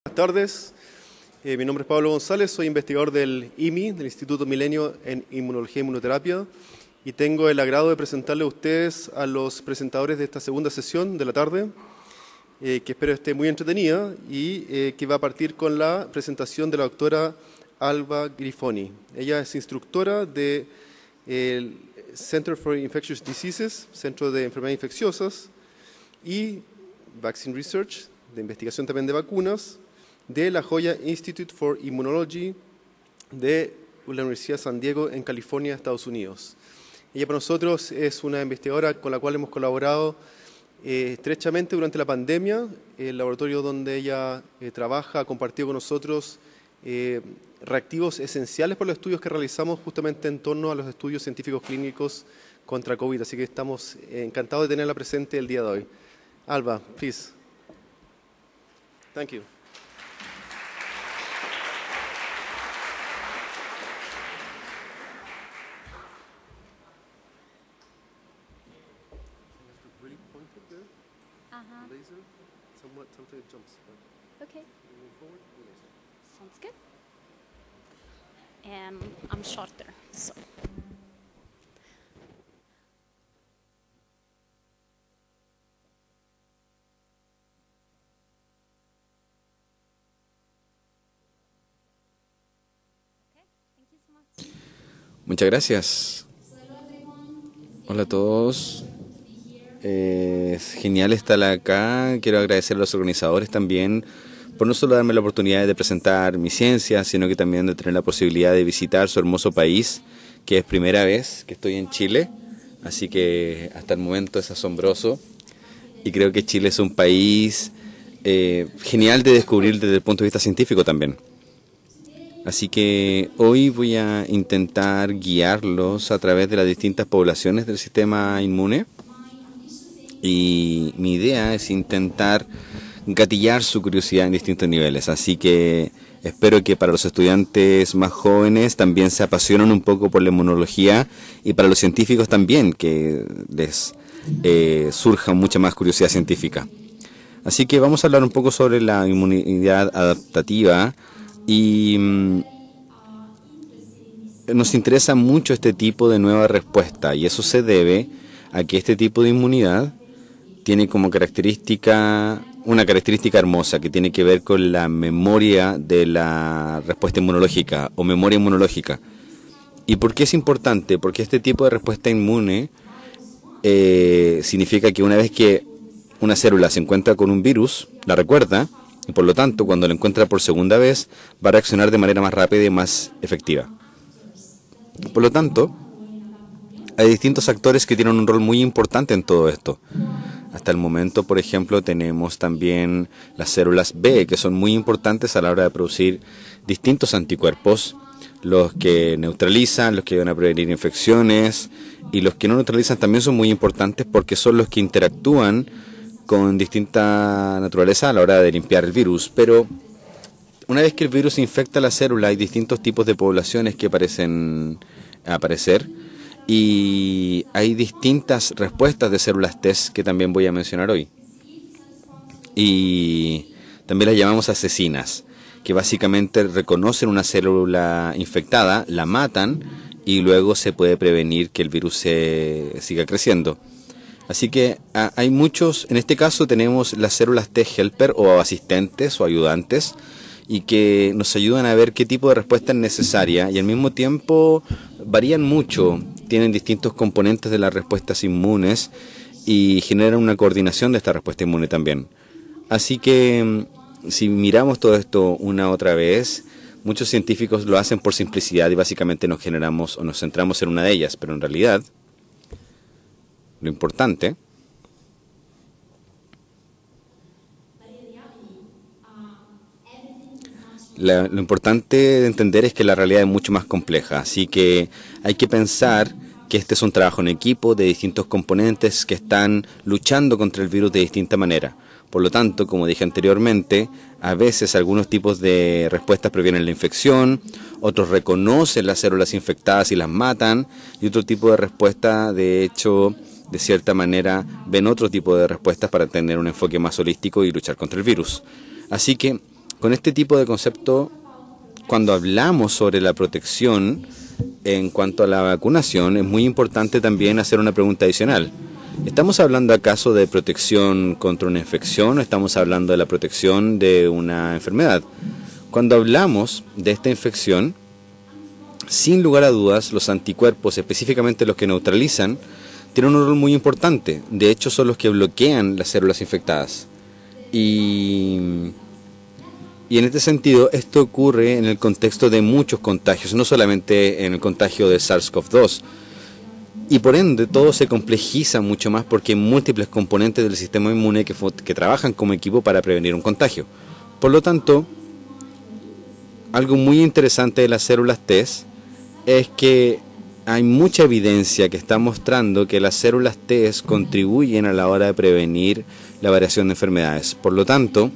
Buenas tardes, mi nombre es Pablo González, soy investigador del IMI, del Instituto Milenio en Inmunología e Inmunoterapia, y tengo el agrado de presentarle a ustedes a los presentadores de esta segunda sesión de la tarde, que espero esté muy entretenida y que va a partir con la presentación de la doctora Alba Grifoni. Ella es instructora del Center for Infectious Diseases, Centro de Enfermedades Infecciosas, y Vaccine Research, de investigación también de vacunas, de la Joya Institute for Immunology de la Universidad de San Diego en California, Estados Unidos. Ella para nosotros es una investigadora con la cual hemos colaborado estrechamente durante la pandemia. El laboratorio donde ella trabaja ha compartido con nosotros reactivos esenciales por los estudios que realizamos justamente en torno a los estudios científicos clínicos contra COVID. Así que estamos encantados de tenerla presente el día de hoy. Alba, please. Thank you. Sometimes it jumps. Okay. Moving forward. Sounds good. And I'm shorter, so. Okay, thank you so much. Muchas gracias. Hola a todos. Es genial estar acá. Quiero agradecer a los organizadores también por no solo darme la oportunidad de presentar mi ciencia, sino que también de tener la posibilidad de visitar su hermoso país, que es primera vez que estoy en Chile, así que hasta el momento es asombroso. Y creo que Chile es un país genial de descubrir desde el punto de vista científico también. Así que hoy voy a intentar guiarlos a través de las distintas poblaciones del sistema inmune. Y mi idea es intentar gatillar su curiosidad en distintos niveles. Así que espero que para los estudiantes más jóvenes también se apasionen un poco por la inmunología y para los científicos también que les surja mucha más curiosidad científica. Así que vamos a hablar un poco sobre la inmunidad adaptativa y nos interesa mucho este tipo de nueva respuesta y eso se debe a que este tipo de inmunidad tiene como característica, una característica hermosa que tiene que ver con la memoria de la respuesta inmunológica o memoria inmunológica. ¿Y por qué es importante? Porque este tipo de respuesta inmune significa que una vez que una célula se encuentra con un virus, la recuerda, y por lo tanto cuando la encuentra por segunda vez va a reaccionar de manera más rápida y más efectiva. Por lo tanto, hay distintos actores que tienen un rol muy importante en todo esto. Hasta el momento, por ejemplo, tenemos también las células B, que son muy importantes a la hora de producir distintos anticuerpos, los que neutralizan, los que van a prevenir infecciones, y los que no neutralizan también son muy importantes porque son los que interactúan con distinta naturaleza a la hora de limpiar el virus. Pero una vez que el virus infecta la célula, hay distintos tipos de poblaciones que parecen aparecer, y hay distintas respuestas de células T que también voy a mencionar hoy. Y también las llamamos asesinas, que básicamente reconocen una célula infectada, la matan y luego se puede prevenir que el virus siga creciendo. Así que hay muchos, en este caso tenemos las células T helper o asistentes o ayudantes, y que nos ayudan a ver qué tipo de respuesta es necesaria y al mismo tiempo varían mucho, tienen distintos componentes de las respuestas inmunes y generan una coordinación de esta respuesta inmune también. Así que si miramos todo esto una otra vez, muchos científicos lo hacen por simplicidad y básicamente nos centramos en una de ellas, pero en realidad lo importante lo importante de entender es que la realidad es mucho más compleja, así que hay que pensar que este es un trabajo en equipo de distintos componentes que están luchando contra el virus de distinta manera. Por lo tanto, como dije anteriormente, a veces algunos tipos de respuestas previenen la infección, otros reconocen las células infectadas y las matan, y otro tipo de respuesta, de hecho, de cierta manera, ven otro tipo de respuestas para tener un enfoque más holístico y luchar contra el virus. Así que Con este tipo de concepto, cuando hablamos sobre la protección en cuanto a la vacunación, es muy importante también hacer una pregunta adicional. ¿Estamos hablando acaso de protección contra una infección o estamos hablando de la protección de una enfermedad? Cuando hablamos de esta infección, sin lugar a dudas, los anticuerpos, específicamente los que neutralizan, tienen un rol muy importante. De hecho, son los que bloquean las células infectadas. Y en este sentido, esto ocurre en el contexto de muchos contagios, no solamente en el contagio de SARS-CoV-2. Y por ende, todo se complejiza mucho más porque hay múltiples componentes del sistema inmune que trabajan como equipo para prevenir un contagio. Por lo tanto, algo muy interesante de las células T es que hay mucha evidencia que está mostrando que las células T contribuyen a la hora de prevenir la variación de enfermedades. Por lo tanto,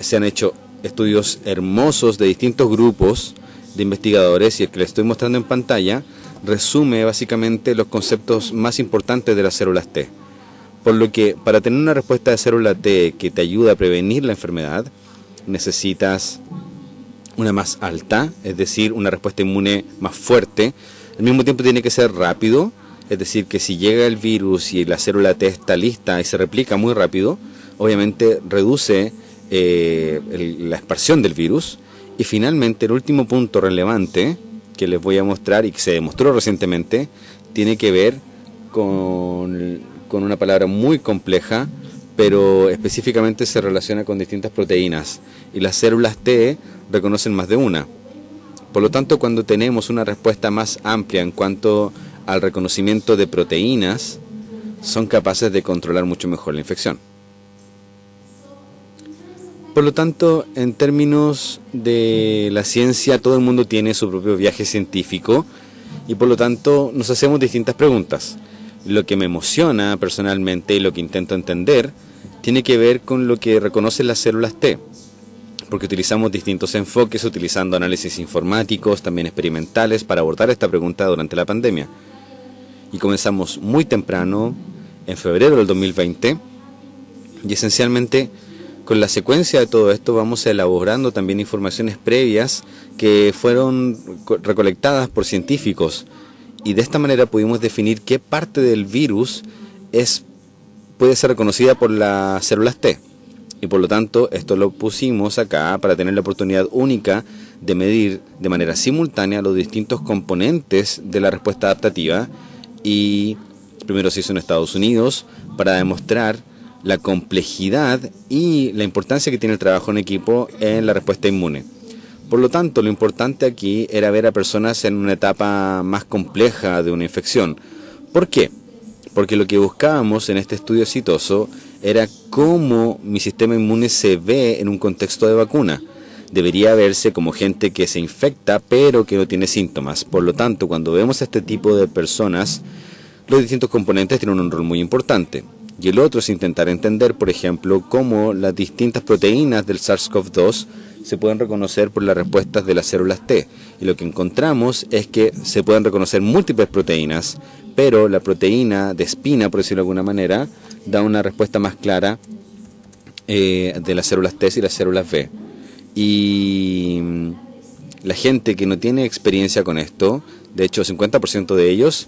se han hecho estudios hermosos de distintos grupos de investigadores y el que les estoy mostrando en pantalla resume básicamente los conceptos más importantes de las células T. Por lo que para tener una respuesta de célula T que te ayude a prevenir la enfermedad, necesitas una más alta, es decir, una respuesta inmune más fuerte. Al mismo tiempo tiene que ser rápido, es decir, que si llega el virus y la célula T está lista y se replica muy rápido, obviamente reduce la expansión del virus. Y finalmente el último punto relevante que les voy a mostrar y que se demostró recientemente tiene que ver con una palabra muy compleja, pero específicamente se relaciona con distintas proteínas y las células T reconocen más de una. Por lo tanto, cuando tenemos una respuesta más amplia en cuanto al reconocimiento de proteínas, son capaces de controlar mucho mejor la infección. Por lo tanto, en términos de la ciencia, todo el mundo tiene su propio viaje científico y por lo tanto nos hacemos distintas preguntas. Lo que me emociona personalmente y lo que intento entender tiene que ver con lo que reconocen las células T, porque utilizamos distintos enfoques, utilizando análisis informáticos, también experimentales, para abordar esta pregunta durante la pandemia. Y comenzamos muy temprano, en febrero del 2020, y esencialmente con la secuencia de todo esto vamos elaborando también informaciones previas que fueron recolectadas por científicos, y de esta manera pudimos definir qué parte del virus puede ser reconocida por las células T. Y por lo tanto, esto lo pusimos acá para tener la oportunidad única de medir de manera simultánea los distintos componentes de la respuesta adaptativa. Y primero se hizo en Estados Unidos para demostrar la complejidad y la importancia que tiene el trabajo en equipo en la respuesta inmune. Por lo tanto, lo importante aquí era ver a personas en una etapa más compleja de una infección. ¿Por qué? Porque lo que buscábamos en este estudio exitoso era cómo mi sistema inmune se ve en un contexto de vacuna. Debería verse como gente que se infecta pero que no tiene síntomas. Por lo tanto, cuando vemos a este tipo de personas, los distintos componentes tienen un rol muy importante. Y el otro es intentar entender, por ejemplo, cómo las distintas proteínas del SARS-CoV-2 se pueden reconocer por las respuestas de las células T. Y lo que encontramos es que se pueden reconocer múltiples proteínas, pero la proteína de espina, por decirlo de alguna manera, da una respuesta más clara de las células T y las células B. Y la gente que no tiene experiencia con esto, de hecho 50% de ellos,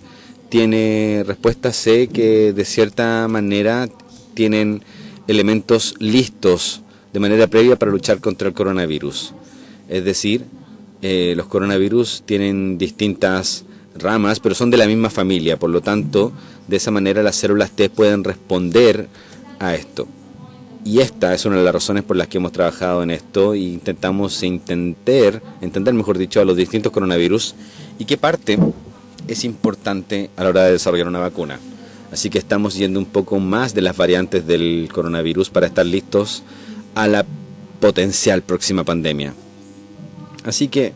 tiene respuestas C que de cierta manera tienen elementos listos de manera previa para luchar contra el coronavirus. Es decir, los coronavirus tienen distintas ramas, pero son de la misma familia. Por lo tanto, de esa manera las células T pueden responder a esto. Y esta es una de las razones por las que hemos trabajado en esto e intentamos entender mejor dicho, a los distintos coronavirus y qué parte es importante a la hora de desarrollar una vacuna. Así que estamos yendo un poco más de las variantes del coronavirus para estar listos a la potencial próxima pandemia. Así que,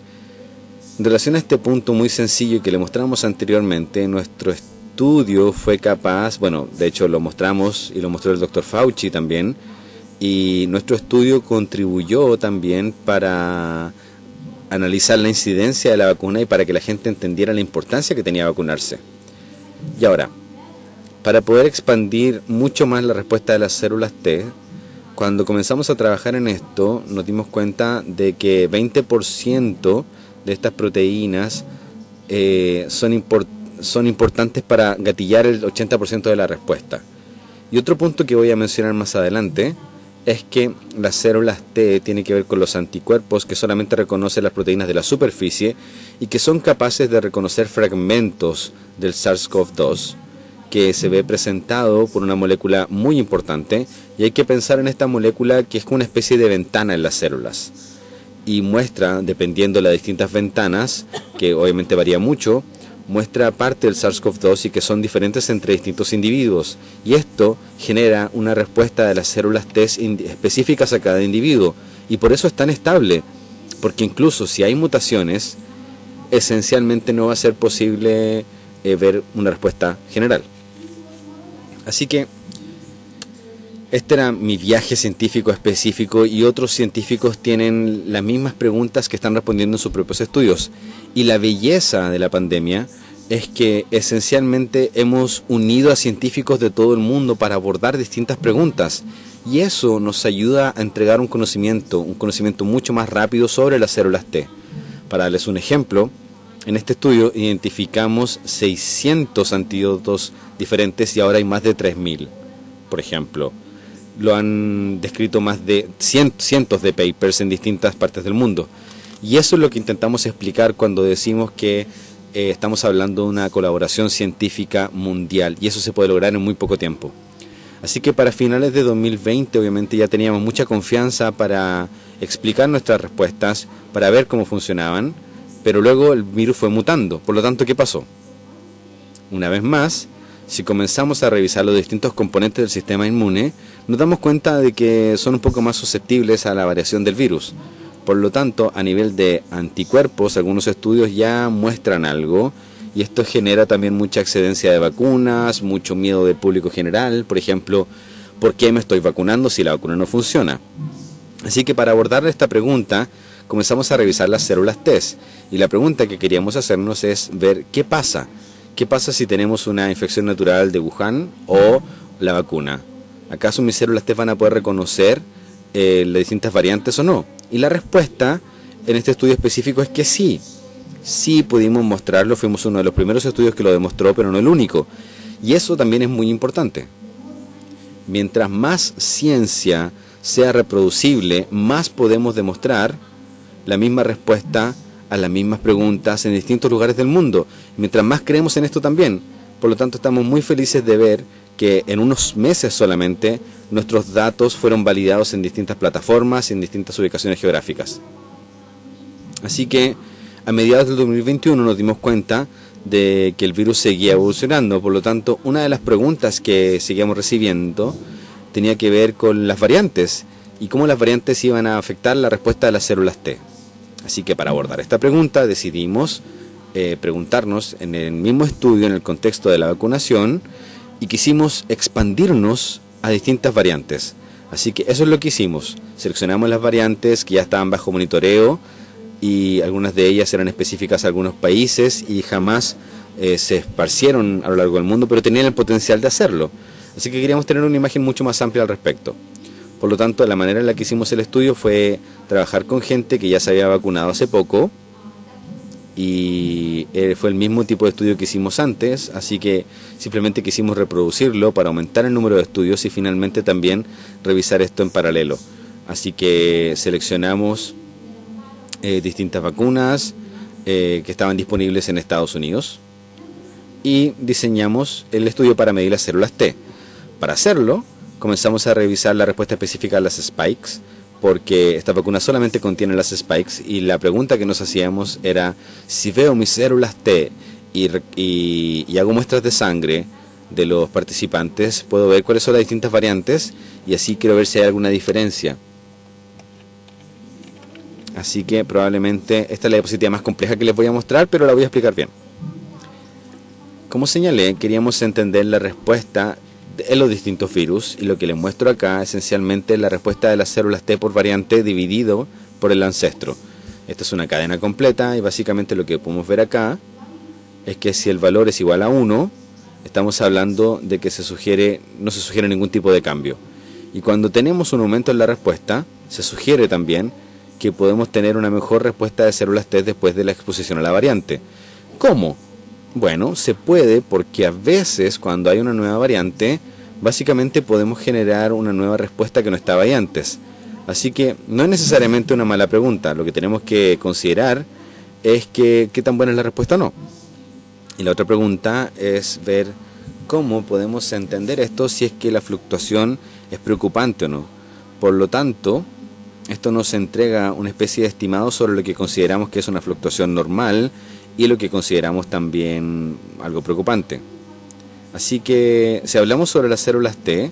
en relación a este punto muy sencillo que le mostramos anteriormente, nuestro estudio fue capaz, bueno, de hecho lo mostramos y lo mostró el Dr. Fauci también, y nuestro estudio contribuyó también para analizar la incidencia de la vacuna y para que la gente entendiera la importancia que tenía vacunarse. Y ahora, para poder expandir mucho más la respuesta de las células T, Cuando comenzamos a trabajar en esto, nos dimos cuenta de que 20% de estas proteínas son importantes para gatillar el 80% de la respuesta. Y otro punto que voy a mencionar más adelante es que las células T tienen que ver con los anticuerpos que solamente reconocen las proteínas de la superficie y que son capaces de reconocer fragmentos del SARS-CoV-2 que se ve presentado por una molécula muy importante, y hay que pensar en esta molécula que es como una especie de ventana en las células y muestra, dependiendo de las distintas ventanas, que obviamente varía mucho, muestra parte del SARS-CoV-2 y que son diferentes entre distintos individuos, y esto genera una respuesta de las células T específicas a cada individuo, y por eso es tan estable, porque incluso si hay mutaciones, esencialmente no va a ser posible ver una respuesta general. Así que este era mi viaje científico específico, y otros científicos tienen las mismas preguntas que están respondiendo en sus propios estudios. Y la belleza de la pandemia es que esencialmente hemos unido a científicos de todo el mundo para abordar distintas preguntas. Y eso nos ayuda a entregar un conocimiento mucho más rápido sobre las células T. Para darles un ejemplo, en este estudio identificamos 600 antídotos diferentes y ahora hay más de 3.000, por ejemplo. Lo han descrito más de cientos de papers en distintas partes del mundo. Y eso es lo que intentamos explicar cuando decimos que estamos hablando de una colaboración científica mundial, y eso se puede lograr en muy poco tiempo. Así que para finales de 2020 obviamente ya teníamos mucha confianza para explicar nuestras respuestas, para ver cómo funcionaban, pero luego el virus fue mutando. Por lo tanto, ¿qué pasó? Una vez más, si comenzamos a revisar los distintos componentes del sistema inmune, nos damos cuenta de que son un poco más susceptibles a la variación del virus. Por lo tanto, a nivel de anticuerpos, algunos estudios ya muestran algo, y esto genera también mucha excedencia de vacunas, mucho miedo del público general. Por ejemplo, ¿por qué me estoy vacunando si la vacuna no funciona? Así que para abordar esta pregunta, comenzamos a revisar las células T, y la pregunta que queríamos hacernos es ver qué pasa. ¿Qué pasa si tenemos una infección natural de Wuhan o la vacuna? ¿Acaso mis células T van a poder reconocer las distintas variantes o no? Y la respuesta en este estudio específico es que sí. Sí pudimos mostrarlo, fuimos uno de los primeros estudios que lo demostró, pero no el único. Y eso también es muy importante. Mientras más ciencia sea reproducible, más podemos demostrar la misma respuesta a las mismas preguntas en distintos lugares del mundo. Mientras más creemos en esto también. Por lo tanto, estamos muy felices de ver que en unos meses solamente nuestros datos fueron validados en distintas plataformas y en distintas ubicaciones geográficas. Así que a mediados del 2021 nos dimos cuenta de que el virus seguía evolucionando. Por lo tanto, una de las preguntas que seguíamos recibiendo tenía que ver con las variantes y cómo las variantes iban a afectar la respuesta de las células T. Así que para abordar esta pregunta decidimos preguntarnos en el mismo estudio, en el contexto de la vacunación, y quisimos expandirnos a distintas variantes. Así que eso es lo que hicimos. Seleccionamos las variantes que ya estaban bajo monitoreo, y algunas de ellas eran específicas a algunos países y jamás se esparcieron a lo largo del mundo, pero tenían el potencial de hacerlo. Así que queríamos tener una imagen mucho más amplia al respecto. Por lo tanto, la manera en la que hicimos el estudio fue trabajar con gente que ya se había vacunado hace poco, y fue el mismo tipo de estudio que hicimos antes, así que simplemente quisimos reproducirlo para aumentar el número de estudios y finalmente también revisar esto en paralelo. Así que seleccionamos distintas vacunas que estaban disponibles en Estados Unidos y diseñamos el estudio para medir las células T. Para hacerlo, comenzamos a revisar la respuesta específica a las spikes, porque esta vacuna solamente contiene las spikes, y la pregunta que nos hacíamos era: si veo mis células T y hago muestras de sangre de los participantes, puedo ver cuáles son las distintas variantes, y así quiero ver si hay alguna diferencia. Así que probablemente esta es la diapositiva más compleja que les voy a mostrar, pero la voy a explicar bien. Como señalé, queríamos entender la respuesta en los distintos virus, y lo que les muestro acá esencialmente es la respuesta de las células T por variante dividido por el ancestro. Esta es una cadena completa, y básicamente lo que podemos ver acá es que si el valor es igual a 1, estamos hablando de que no se sugiere ningún tipo de cambio. Y cuando tenemos un aumento en la respuesta, se sugiere también que podemos tener una mejor respuesta de células T después de la exposición a la variante. ¿Cómo? Bueno, se puede porque a veces cuando hay una nueva variante, básicamente podemos generar una nueva respuesta que no estaba ahí antes. Así que no es necesariamente una mala pregunta, lo que tenemos que considerar es que qué tan buena es la respuesta o no. Y la otra pregunta es ver cómo podemos entender esto si es que la fluctuación es preocupante o no. Por lo tanto, esto nos entrega una especie de estimado sobre lo que consideramos que es una fluctuación normal y lo que consideramos también algo preocupante. Así que si hablamos sobre las células T,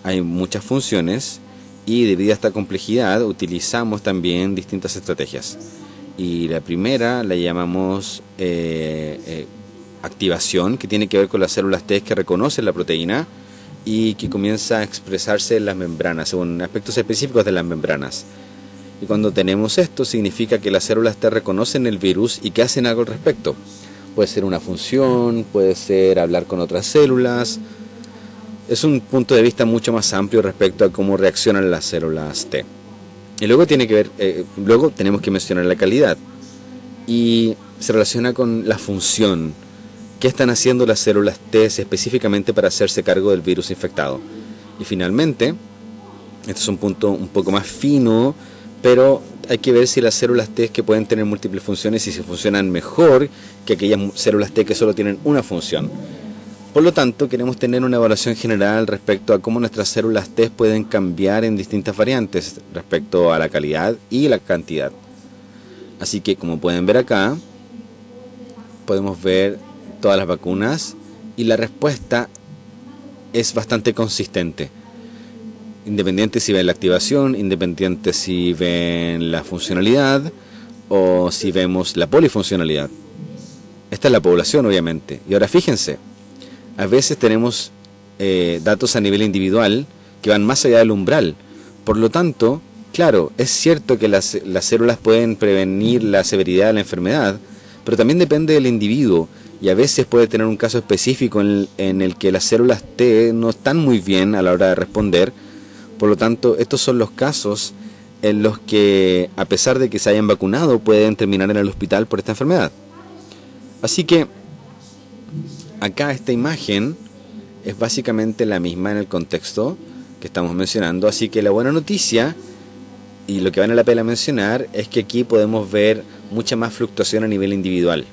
hay muchas funciones y debido a esta complejidad utilizamos también distintas estrategias. Y la primera la llamamos activación, que tiene que ver con las células T que reconocen la proteína y que comienza a expresarse en las membranas, según aspectos específicos de las membranas. Y cuando tenemos esto, significa que las células T reconocen el virus y que hacen algo al respecto. Puede ser una función, puede ser hablar con otras células. Es un punto de vista mucho más amplio respecto a cómo reaccionan las células T. Y luego luego tenemos que mencionar la calidad. Y se relaciona con la función. ¿Qué están haciendo las células T específicamente para hacerse cargo del virus infectado? Y finalmente, este es un punto un poco más fino, pero hay que ver si las células T que pueden tener múltiples funciones y si funcionan mejor que aquellas células T que solo tienen una función. Por lo tanto, queremos tener una evaluación general respecto a cómo nuestras células T pueden cambiar en distintas variantes respecto a la calidad y la cantidad. Así que, como pueden ver acá, podemos ver todas las vacunas y la respuesta es bastante consistente. Independiente si ven la activación, independiente si ven la funcionalidad o si vemos la polifuncionalidad. Esta es la población, obviamente. Y ahora fíjense, a veces tenemos datos a nivel individual que van más allá del umbral. Por lo tanto, claro, es cierto que las células pueden prevenir la severidad de la enfermedad, pero también depende del individuo. Y a veces puede tener un caso específico en el que las células T no están muy bien a la hora de responder. Por lo tanto, estos son los casos en los que, a pesar de que se hayan vacunado, pueden terminar en el hospital por esta enfermedad. Así que, acá esta imagen es básicamente la misma en el contexto que estamos mencionando. Así que la buena noticia, y lo que vale la pena mencionar, es que aquí podemos ver mucha más fluctuación a nivel individual.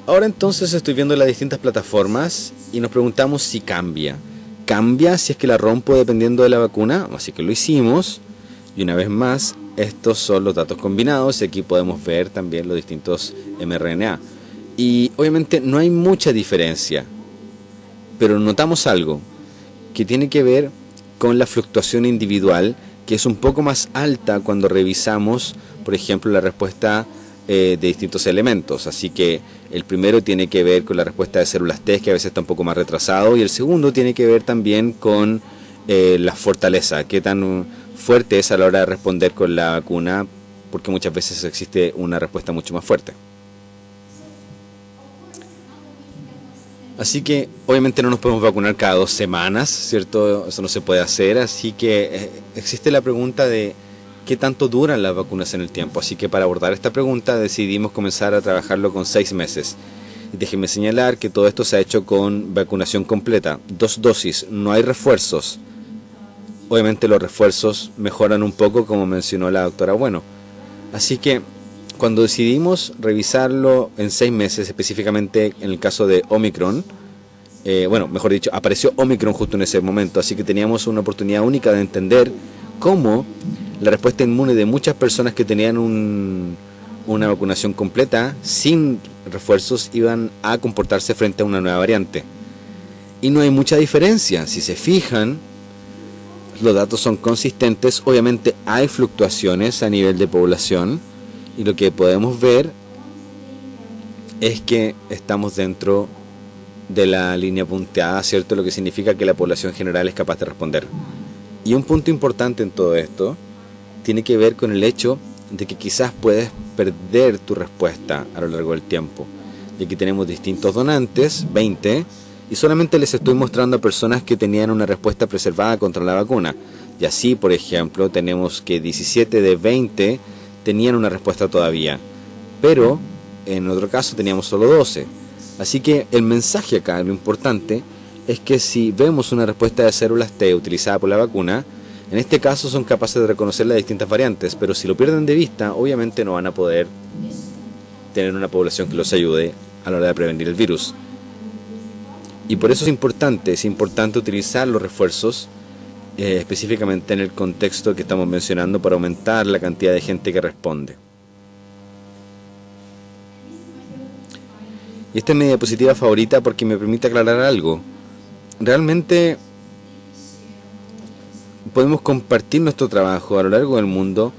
Ahora entonces estoy viendo las distintas plataformas y nos preguntamos si cambia. ¿Cambia si es que la rompo dependiendo de la vacuna? Así que lo hicimos. Y una vez más, estos son los datos combinados y aquí podemos ver también los distintos mRNA. Y obviamente no hay mucha diferencia, pero notamos algo que tiene que ver con la fluctuación individual, que es un poco más alta cuando revisamos, por ejemplo, la respuesta de distintos elementos. Así que el primero tiene que ver con la respuesta de células T, que a veces está un poco más retrasado, y el segundo tiene que ver también con la fortaleza, qué tan fuerte es a la hora de responder con la vacuna, porque muchas veces existe una respuesta mucho más fuerte. Así que obviamente no nos podemos vacunar cada 2 semanas, ¿cierto? Eso no se puede hacer, así que existe la pregunta de ¿qué tanto duran las vacunas en el tiempo? Así que para abordar esta pregunta decidimos comenzar a trabajarlo con 6 meses. Y déjenme señalar que todo esto se ha hecho con vacunación completa, 2 dosis, no hay refuerzos. Obviamente los refuerzos mejoran un poco, como mencionó la doctora Bueno. Así que cuando decidimos revisarlo en 6 meses, específicamente en el caso de Omicron, mejor dicho, apareció Omicron justo en ese momento, así que teníamos una oportunidad única de entender cómo la respuesta inmune de muchas personas que tenían una vacunación completa sin refuerzos iban a comportarse frente a una nueva variante. Y no hay mucha diferencia, si se fijan, los datos son consistentes, obviamente hay fluctuaciones a nivel de población y lo que podemos ver es que estamos dentro de la línea punteada, ¿cierto? Lo que significa que la población general es capaz de responder. Y un punto importante en todo esto tiene que ver con el hecho de que quizás puedes perder tu respuesta a lo largo del tiempo. Y aquí tenemos distintos donantes, 20, y solamente les estoy mostrando a personas que tenían una respuesta preservada contra la vacuna. Y así, por ejemplo, tenemos que 17 de 20 tenían una respuesta todavía, pero en otro caso teníamos solo 12. Así que el mensaje acá, lo importante, es que si vemos una respuesta de células T utilizada por la vacuna, en este caso son capaces de reconocer las distintas variantes, pero si lo pierden de vista, obviamente no van a poder tener una población que los ayude a la hora de prevenir el virus. Y por eso es importante utilizar los refuerzos, específicamente en el contexto que estamos mencionando, para aumentar la cantidad de gente que responde. Y esta es mi diapositiva favorita porque me permite aclarar algo. Realmente podemos compartir nuestro trabajo a lo largo del mundo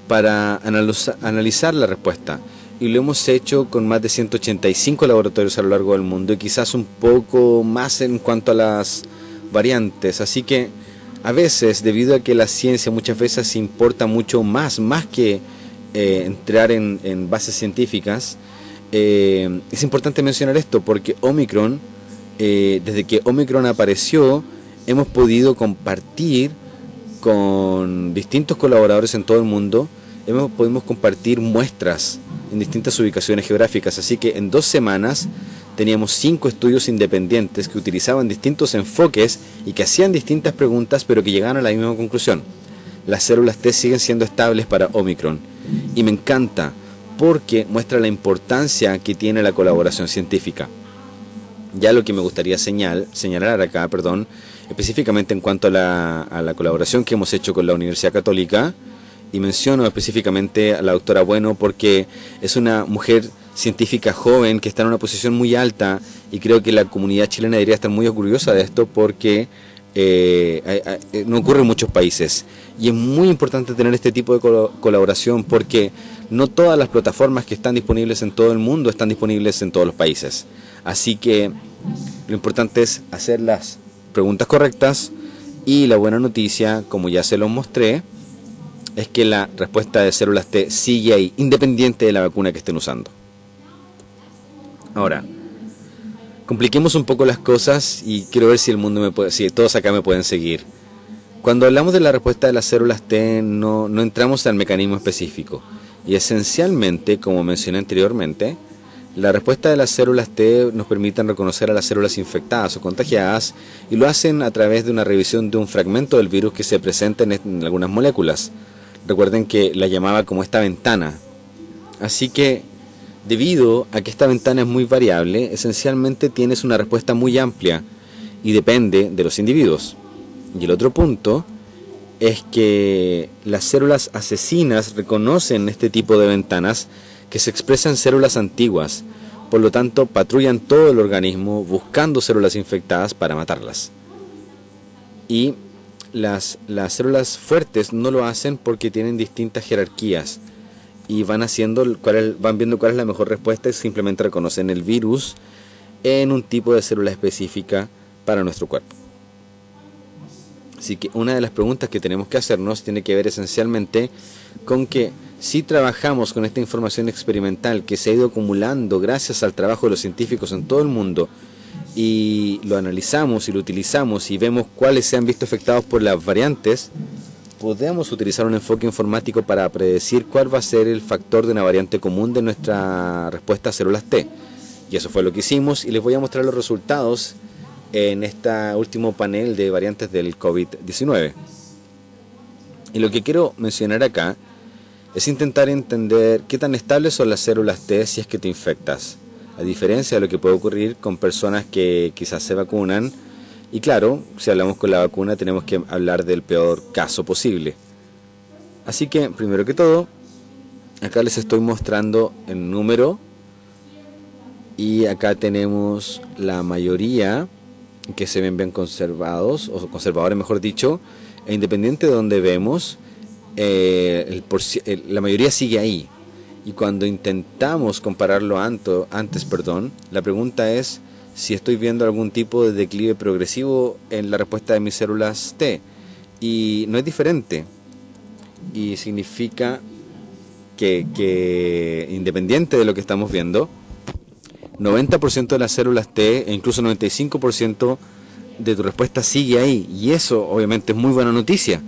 para analizar la respuesta. Y lo hemos hecho con más de 185 laboratorios a lo largo del mundo y quizás un poco más en cuanto a las variantes. Así que a veces, debido a que la ciencia muchas veces importa mucho más que entrar en bases científicas, es importante mencionar esto porque Omicron, desde que Omicron apareció, hemos podido compartir con distintos colaboradores en todo el mundo, podemos compartir muestras en distintas ubicaciones geográficas, así que en 2 semanas teníamos 5 estudios independientes que utilizaban distintos enfoques y que hacían distintas preguntas, pero que llegaban a la misma conclusión. Las células T siguen siendo estables para Omicron, y me encanta porque muestra la importancia que tiene la colaboración científica. Ya lo que me gustaría señalar acá, específicamente en cuanto a la colaboración que hemos hecho con la Universidad Católica, y menciono específicamente a la doctora Bueno porque es una mujer científica joven que está en una posición muy alta, y creo que la comunidad chilena debería estar muy orgullosa de esto porque no ocurre en muchos países, y es muy importante tener este tipo de colaboración porque no todas las plataformas que están disponibles en todo el mundo están disponibles en todos los países. Así que lo importante es hacer las preguntas correctas, y la buena noticia, como ya se los mostré, es que la respuesta de células T sigue ahí, independiente de la vacuna que estén usando. Ahora, compliquemos un poco las cosas y quiero ver si si todos acá me pueden seguir. Cuando hablamos de la respuesta de las células T, no entramos al mecanismo específico. Y esencialmente, como mencioné anteriormente, la respuesta de las células T nos permite reconocer a las células infectadas o contagiadas, y lo hacen a través de una revisión de un fragmento del virus que se presenta en algunas moléculas. Recuerden que la llamaba como esta ventana. Así que, debido a que esta ventana es muy variable, esencialmente tienes una respuesta muy amplia y depende de los individuos. Y el otro punto es que las células asesinas reconocen este tipo de ventanas que se expresan en células antiguas, por lo tanto patrullan todo el organismo buscando células infectadas para matarlas. Y las células fuertes no lo hacen porque tienen distintas jerarquías y van viendo cuál es la mejor respuesta, y simplemente reconocen el virus en un tipo de célula específica para nuestro cuerpo. Así que una de las preguntas que tenemos que hacernos tiene que ver esencialmente con que si trabajamos con esta información experimental que se ha ido acumulando gracias al trabajo de los científicos en todo el mundo, y lo analizamos y lo utilizamos y vemos cuáles se han visto afectados por las variantes, podemos utilizar un enfoque informático para predecir cuál va a ser el factor de una variante común de nuestra respuesta a células T. Y eso fue lo que hicimos, y les voy a mostrar los resultados en este último panel de variantes del COVID-19. Y lo que quiero mencionar acá es intentar entender qué tan estables son las células T si es que te infectas, a diferencia de lo que puede ocurrir con personas que quizás se vacunan. Y claro, si hablamos con la vacuna tenemos que hablar del peor caso posible. Así que, primero que todo, acá les estoy mostrando el número, y acá tenemos la mayoría que se ven bien conservados, o conservadores mejor dicho, e independiente de donde vemos, la mayoría sigue ahí. Y cuando intentamos compararlo antes, la pregunta es si estoy viendo algún tipo de declive progresivo en la respuesta de mis células T. Y no es diferente. Y significa que independiente de lo que estamos viendo, 90% de las células T e incluso 95% de tu respuesta sigue ahí. Y eso obviamente es muy buena noticia.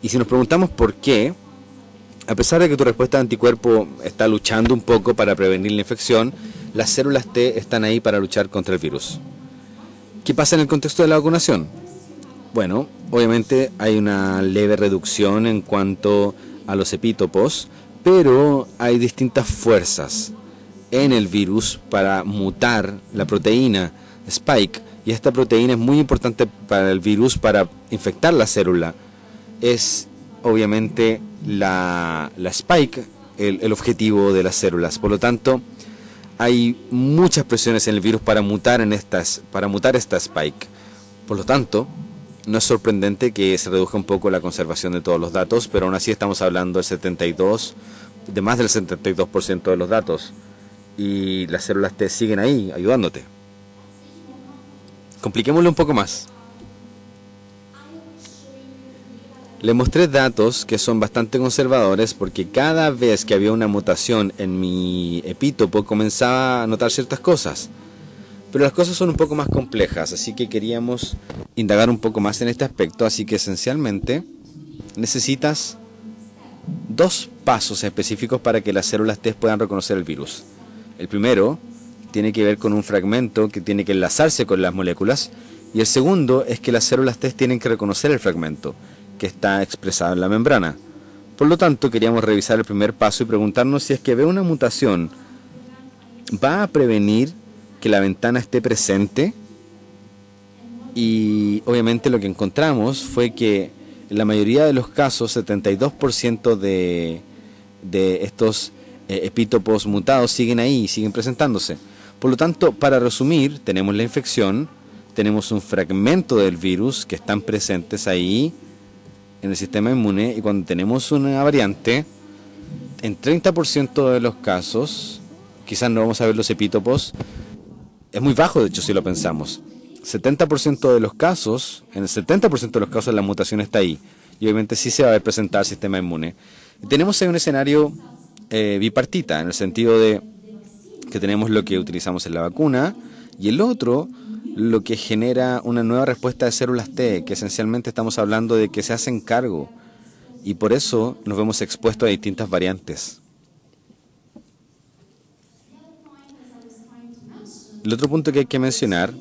Y si nos preguntamos por qué, a pesar de que tu respuesta de anticuerpo está luchando un poco para prevenir la infección, las células T están ahí para luchar contra el virus. ¿Qué pasa en el contexto de la vacunación? Bueno, obviamente hay una leve reducción en cuanto a los epítopos, pero hay distintas fuerzas en el virus para mutar la proteína Spike, y esta proteína es muy importante para el virus para infectar la célula. Es obviamente la Spike el objetivo de las células. Por lo tanto, hay muchas presiones en el virus para mutar esta Spike. Por lo tanto, no es sorprendente que se reduzca un poco la conservación de todos los datos, pero aún así estamos hablando de más del 72% de los datos, y las células T siguen ahí ayudándote. Compliquémoslo un poco más. Le mostré datos que son bastante conservadores, porque cada vez que había una mutación en mi epítopo comenzaba a notar ciertas cosas. Pero las cosas son un poco más complejas, así que queríamos indagar un poco más en este aspecto. Así que esencialmente necesitas 2 pasos específicos para que las células T puedan reconocer el virus. El primero tiene que ver con un fragmento que tiene que enlazarse con las moléculas, y el segundo es que las células T tienen que reconocer el fragmento que está expresado en la membrana. Por lo tanto, queríamos revisar el primer paso y preguntarnos si es que ve una mutación, ¿va a prevenir que la ventana esté presente? Y obviamente lo que encontramos fue que en la mayoría de los casos, 72% de estos epítopos mutados siguen ahí, siguen presentándose. Por lo tanto, para resumir, tenemos la infección, tenemos un fragmento del virus que están presentes ahí en el sistema inmune, y cuando tenemos una variante, en 30% de los casos, quizás no vamos a ver los epítopos. Es muy bajo, de hecho, si lo pensamos. 70% de los casos, en el 70% de los casos la mutación está ahí, y obviamente sí se va a ver presentar el sistema inmune. Y tenemos ahí un escenario bipartita, en el sentido de que tenemos lo que utilizamos en la vacuna, y el otro, lo que genera una nueva respuesta de células T, que esencialmente estamos hablando de que se hacen cargo, y por eso nos vemos expuestos a distintas variantes. El otro punto que hay que mencionar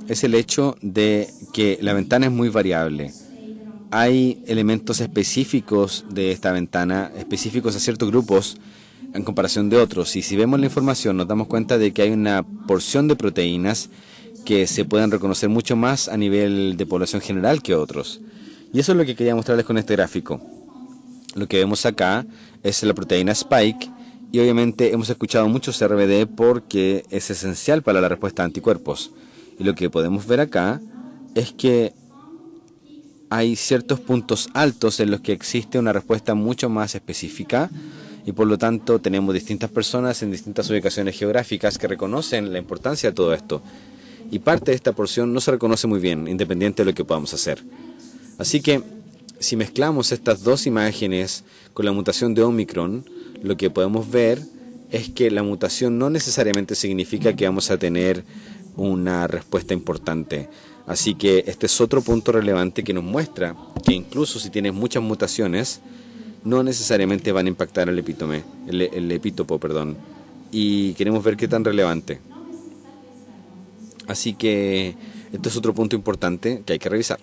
es el hecho de que la ventana es muy variable. Hay elementos específicos de esta ventana, específicos a ciertos grupos en comparación de otros, y si vemos la información nos damos cuenta de que hay una porción de proteínas que se pueden reconocer mucho más a nivel de población general que otros. Y eso es lo que quería mostrarles con este gráfico. Lo que vemos acá es la proteína Spike, y obviamente hemos escuchado mucho RBD porque es esencial para la respuesta a anticuerpos. Y lo que podemos ver acá es que hay ciertos puntos altos en los que existe una respuesta mucho más específica, y por lo tanto tenemos distintas personas en distintas ubicaciones geográficas que reconocen la importancia de todo esto. Y parte de esta porción no se reconoce muy bien, independiente de lo que podamos hacer. Así que, si mezclamos estas dos imágenes con la mutación de Omicron, lo que podemos ver es que la mutación no necesariamente significa que vamos a tener una respuesta importante. Así que este es otro punto relevante que nos muestra que incluso si tienes muchas mutaciones, no necesariamente van a impactar el epítopo. Y queremos ver qué tan relevante. Así que este es otro punto importante que hay que revisar.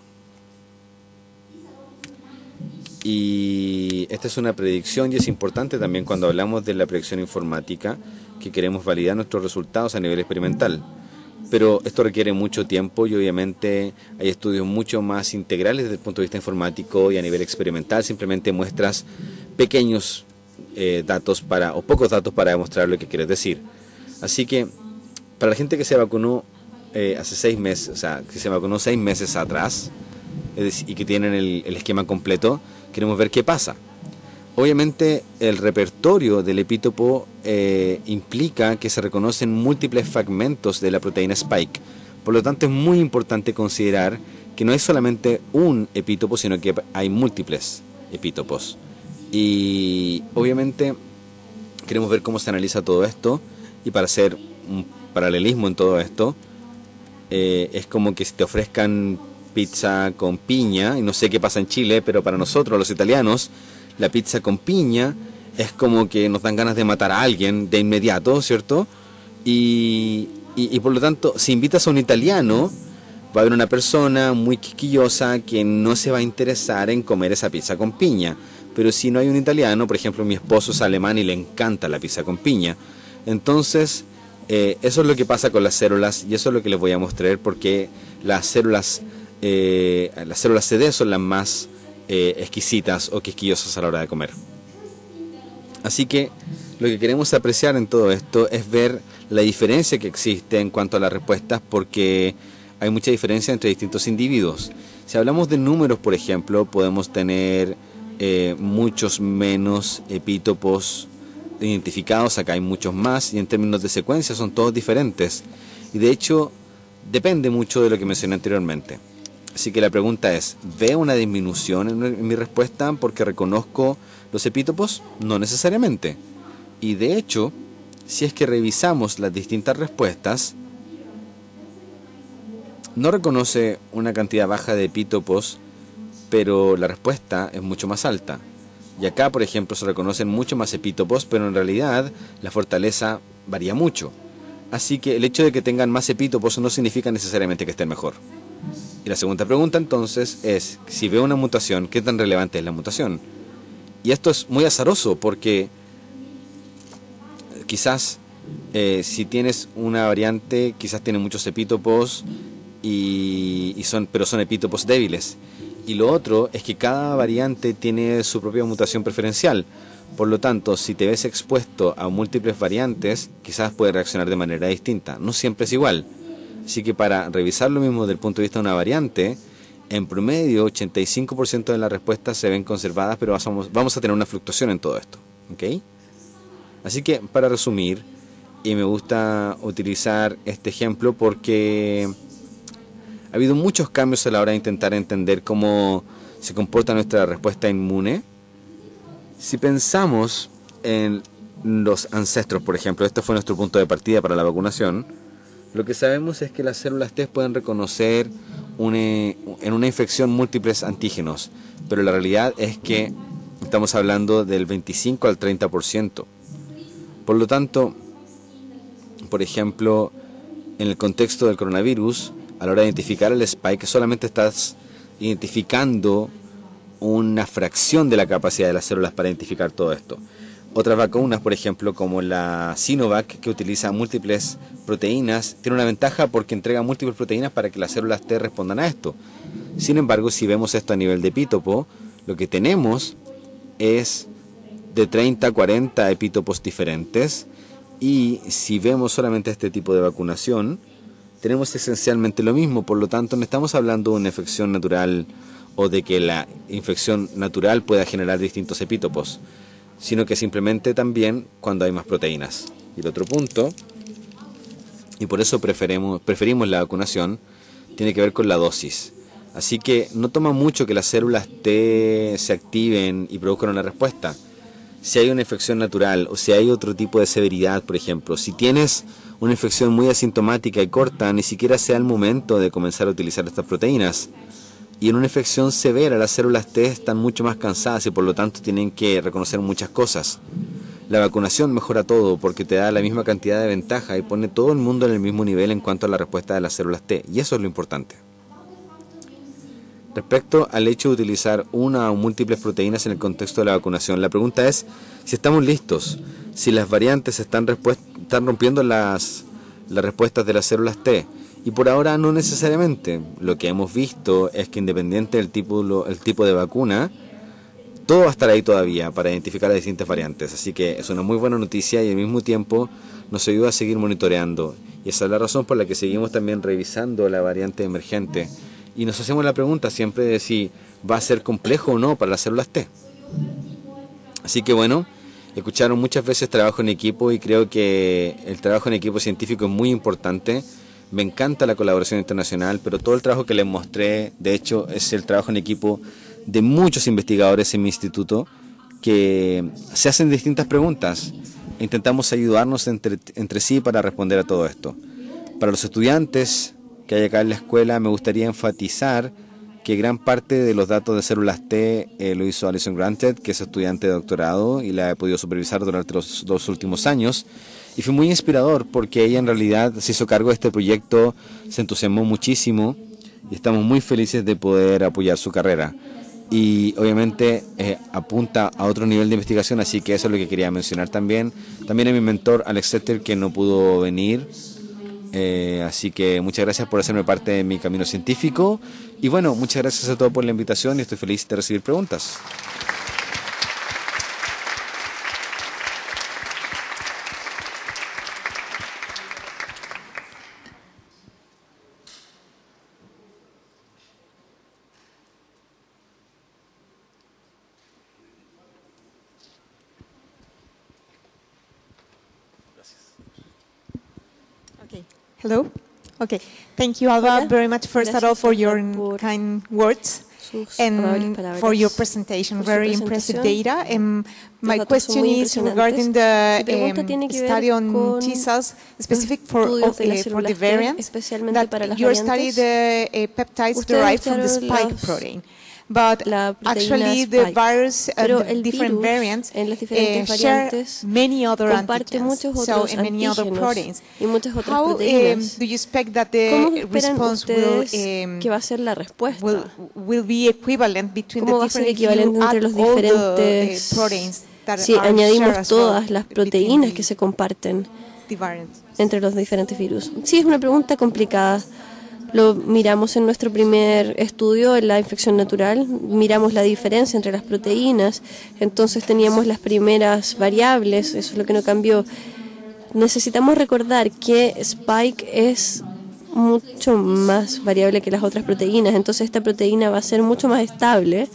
Y esta es una predicción, y es importante también cuando hablamos de la predicción informática, que queremos validar nuestros resultados a nivel experimental. Pero esto requiere mucho tiempo, y obviamente hay estudios mucho más integrales desde el punto de vista informático, y a nivel experimental simplemente muestras pequeños datos o pocos datos para demostrar lo que quieres decir. Así que para la gente que se vacunó hace 6 meses, o sea, que se vacunó 6 meses atrás, y que tienen el esquema completo, queremos ver qué pasa. Obviamente el repertorio del epítopo implica que se reconocen múltiples fragmentos de la proteína Spike. Por lo tanto es muy importante considerar que no es solamente un epítopo, sino que hay múltiples epítopos. Y obviamente queremos ver cómo se analiza todo esto, y para hacer un paralelismo en todo esto. Es como que si te ofrezcan pizza con piña, y no sé qué pasa en Chile, pero para nosotros, los italianos, la pizza con piña es como que nos dan ganas de matar a alguien de inmediato, ¿cierto? Y por lo tanto, si invitas a un italiano, va a haber una persona muy quisquillosa que no se va a interesar en comer esa pizza con piña. Pero si no hay un italiano, por ejemplo, mi esposo es alemán y le encanta la pizza con piña. Entonces, eso es lo que pasa con las células, y eso es lo que les voy a mostrar, porque las células CD son las más exquisitas o quisquillosas a la hora de comer. Así que lo que queremos apreciar en todo esto es ver la diferencia que existe en cuanto a las respuestas, porque hay mucha diferencia entre distintos individuos. Si hablamos de números, por ejemplo, podemos tener muchos menos epítopos identificados, acá hay muchos más, y en términos de secuencia son todos diferentes. Y de hecho, depende mucho de lo que mencioné anteriormente. Así que la pregunta es, ¿veo una disminución en mi respuesta porque reconozco los epítopos? No necesariamente. Y de hecho, si es que revisamos las distintas respuestas, no reconoce una cantidad baja de epítopos, pero la respuesta es mucho más alta. Y acá, por ejemplo, se reconocen mucho más epítopos, pero en realidad la fortaleza varía mucho. Así que el hecho de que tengan más epítopos no significa necesariamente que estén mejor. Y la segunda pregunta entonces es, si veo una mutación, ¿qué tan relevante es la mutación? Y esto es muy azaroso porque quizás si tienes una variante, quizás tiene muchos epítopos, pero son epítopos débiles. Y lo otro es que cada variante tiene su propia mutación preferencial. Por lo tanto, si te ves expuesto a múltiples variantes, quizás puede reaccionar de manera distinta. No siempre es igual. Así que para revisar lo mismo desde el punto de vista de una variante, en promedio 85% de las respuestas se ven conservadas, pero vamos a tener una fluctuación en todo esto. ¿Okay? Así que para resumir, y me gusta utilizar este ejemplo porque ha habido muchos cambios a la hora de intentar entender cómo se comporta nuestra respuesta inmune. Si pensamos en los ancestros, por ejemplo, este fue nuestro punto de partida para la vacunación, lo que sabemos es que las células T pueden reconocer en una infección múltiples antígenos, pero la realidad es que estamos hablando del 25 al 30%. Por lo tanto, por ejemplo, en el contexto del coronavirus, a la hora de identificar el spike, solamente estás identificando una fracción de la capacidad de las células para identificar todo esto. Otras vacunas, por ejemplo, como la Sinovac, que utiliza múltiples proteínas, tiene una ventaja porque entrega múltiples proteínas para que las células T respondan a esto. Sin embargo, si vemos esto a nivel de epítopo, lo que tenemos es de 30 a 40 epítopos diferentes, y si vemos solamente este tipo de vacunación, tenemos esencialmente lo mismo. Por lo tanto, no estamos hablando de una infección natural o de que la infección natural pueda generar distintos epítopos, sino que simplemente también cuando hay más proteínas. Y el otro punto, y por eso preferimos la vacunación, tiene que ver con la dosis. Así que no toma mucho que las células T se activen y produzcan una respuesta. Si hay una infección natural o si hay otro tipo de severidad, por ejemplo, si tienes una infección muy asintomática y corta, ni siquiera sea el momento de comenzar a utilizar estas proteínas. Y en una infección severa, las células T están mucho más cansadas y por lo tanto tienen que reconocer muchas cosas. La vacunación mejora todo porque te da la misma cantidad de ventaja y pone todo el mundo en el mismo nivel en cuanto a la respuesta de las células T. Y eso es lo importante. Respecto al hecho de utilizar una o múltiples proteínas en el contexto de la vacunación, la pregunta es si estamos listos, si las variantes están rompiendo las respuestas de las células T. Y por ahora no necesariamente. Lo que hemos visto es que independiente del tipo de vacuna, todo va a estar ahí todavía para identificar las distintas variantes. Así que es una muy buena noticia y al mismo tiempo nos ayuda a seguir monitoreando. Y esa es la razón por la que seguimos también revisando la variante emergente. Y nos hacemos la pregunta siempre de si va a ser complejo o no para las células T. Así que bueno, escucharon muchas veces trabajo en equipo y creo que el trabajo en equipo científico es muy importante. Me encanta la colaboración internacional, pero todo el trabajo que les mostré, de hecho, es el trabajo en equipo de muchos investigadores en mi instituto que se hacen distintas preguntas. intentamos ayudarnos entre sí para responder a todo esto. Para los estudiantes que hay acá en la escuela, me gustaría enfatizar que gran parte de los datos de células T lo hizo Alison Granted, que es estudiante de doctorado y la he podido supervisar durante los 2 últimos años. Y fue muy inspirador porque ella en realidad se hizo cargo de este proyecto, se entusiasmó muchísimo y estamos muy felices de poder apoyar su carrera. Y obviamente apunta a otro nivel de investigación, así que eso es lo que quería mencionar también. También a mi mentor Alex Setter, que no pudo venir. Así que muchas gracias por hacerme parte de mi camino científico. Y bueno, muchas gracias a todos por la invitación y estoy feliz de recibir preguntas. Okay. Hello. Okay. Thank you, Alba, Hola. very much first of all Gracias, for Alba, your por kind words sus amables and palabras, for your presentation. por su Very impressive presentación. data. And my datos son question muy is impresionantes. regarding Mi the pregunta tiene que ver study on con T cells, specific for estudios de las the células T, variants, especialmente para that las you study variantes. the peptides Ustedes derived from the estudiaron spike los- protein. But la proteína actually, the spike. virus Pero and el different virus variants en las diferentes share variantes many other comparte antigens, muchos so otros and many other antígenos proteins. y muchas otras How proteínas. do you expect that ¿Cómo the esperan response will ustedes que va a ser la respuesta? will be equivalent between the ¿Cómo va a ser different if you equivalente entre add los all the diferentes proteins that si are shared añadimos as well todas las between proteínas que se comparten the variants? entre los diferentes virus? Sí, es una pregunta complicada. Lo miramos en nuestro primer estudio en la infección natural, miramos la diferencia entre las proteínas, entonces teníamos las primeras variables, eso es lo que no cambió. Necesitamos recordar que Spike es mucho más variable que las otras proteínas, entonces esta proteína va a ser mucho más estable.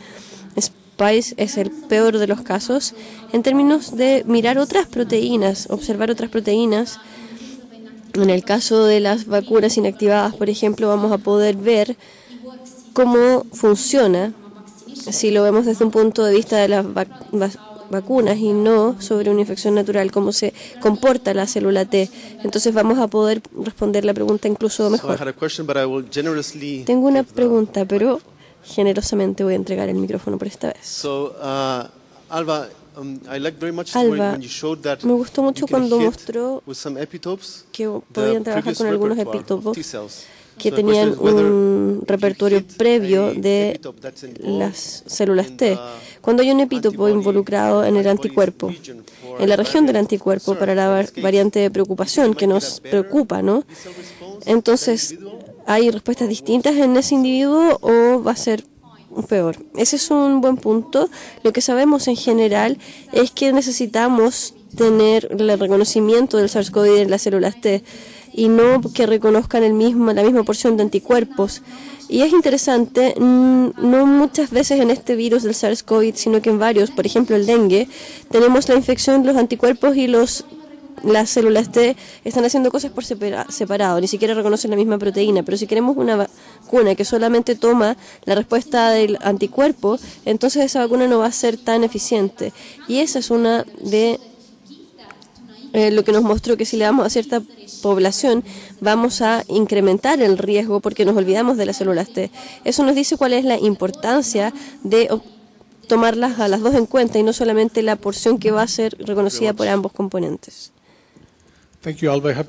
Spike es el peor de los casos en términos de mirar otras proteínas, observar otras proteínas. En el caso de las vacunas inactivadas, por ejemplo, vamos a poder ver cómo funciona, si lo vemos desde un punto de vista de las vacunas y no sobre una infección natural, cómo se comporta la célula T. Entonces vamos a poder responder la pregunta incluso So I mejor. had a question, but I will generously Tengo una give the pregunta, pero generosamente voy a entregar el micrófono por esta vez. So, Alba, I liked very much Alba, when you showed that me gustó mucho you can cuando hit mostró with some epitopes que the podían trabajar previous con algunos repertoire of epítopos T-cells. que So the tenían question is whether un if you repertorio hit previo a de epitope that's involved las células in T. the Cuando hay un epítopo antibody- involucrado en el antibodies anticuerpo, region for en la región del variant anticuerpo concern, para la in this case, variante de preocupación que nos preocupa, ¿no? B-cell response, Entonces, that individual, ¿hay respuestas distintas en ese individuo o va a ser peor? Ese es un buen punto. Lo que sabemos en general es que necesitamos tener el reconocimiento del SARS-CoV en las células T y no que reconozcan la misma porción de anticuerpos. Y es interesante, no muchas veces en este virus del SARS-CoV, sino que en varios, por ejemplo el dengue, tenemos la infección, los anticuerpos y las células T están haciendo cosas por separado, ni siquiera reconocen la misma proteína, pero si queremos una vacuna que solamente toma la respuesta del anticuerpo, entonces esa vacuna no va a ser tan eficiente. Y esa es una de lo que nos mostró que si le damos a cierta población vamos a incrementar el riesgo porque nos olvidamos de las células T. Eso nos dice cuál es la importancia de tomarlas a las dos en cuenta y no solamente la porción que va a ser reconocida por ambos componentes. Thank you, Alba.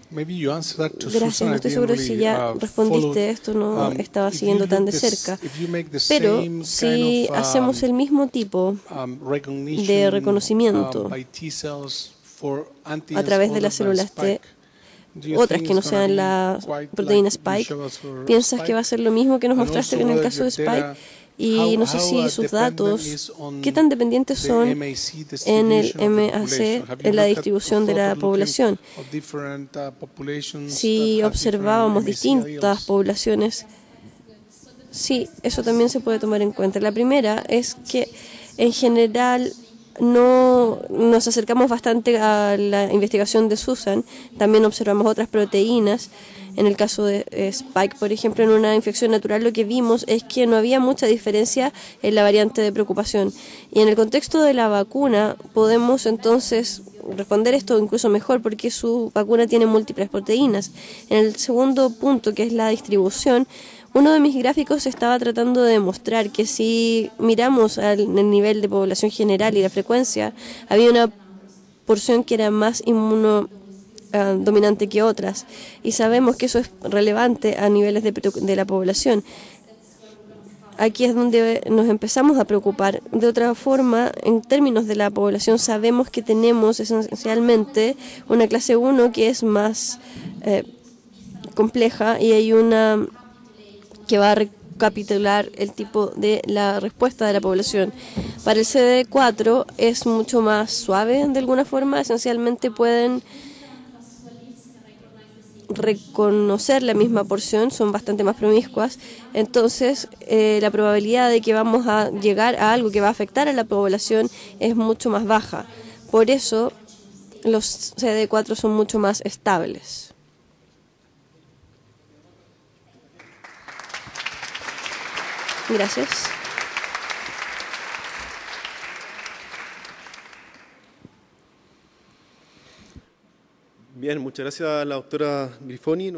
Maybe you answered that to Gracias, Susan. no I estoy didn't seguro really, si ya respondiste follow. esto, no estaba If you siguiendo tan de look cerca. if you make the Pero same si kind of, hacemos el mismo tipo recognition, de reconocimiento by T cells for a antigens través de other las than células T, Spike, do you otras think que no it's gonna sean be la quite proteína like you Spike, showed us for ¿piensas que Spike? va a ser lo mismo que nos And mostraste also en el whether caso de your data, Spike? Y no sé si sus datos, qué tan dependientes son en el MAC, en la distribución de la población. Si observábamos distintas poblaciones, sí, eso también se puede tomar en cuenta. La primera es que en general no nos acercamos bastante a la investigación de Susan, también observamos otras proteínas. En el caso de Spike, por ejemplo, en una infección natural lo que vimos es que no había mucha diferencia en la variante de preocupación. Y en el contexto de la vacuna podemos entonces responder esto incluso mejor porque su vacuna tiene múltiples proteínas. En el segundo punto, que es la distribución, uno de mis gráficos estaba tratando de demostrar que si miramos el nivel de población general y la frecuencia, había una porción que era más dominante que otras, y sabemos que eso es relevante a niveles de la población. Aquí es donde nos empezamos a preocupar. De otra forma, en términos de la población, sabemos que tenemos esencialmente una clase 1 que es más compleja, y hay una que va a recapitular el tipo de la respuesta de la población. Para el CD4 es mucho más suave de alguna forma, esencialmente pueden reconocer la misma porción, son bastante más promiscuas, entonces la probabilidad de que vamos a llegar a algo que va a afectar a la población es mucho más baja. Por eso los CD4 son mucho más estables. Gracias. Bien, muchas gracias a la doctora Grifoni.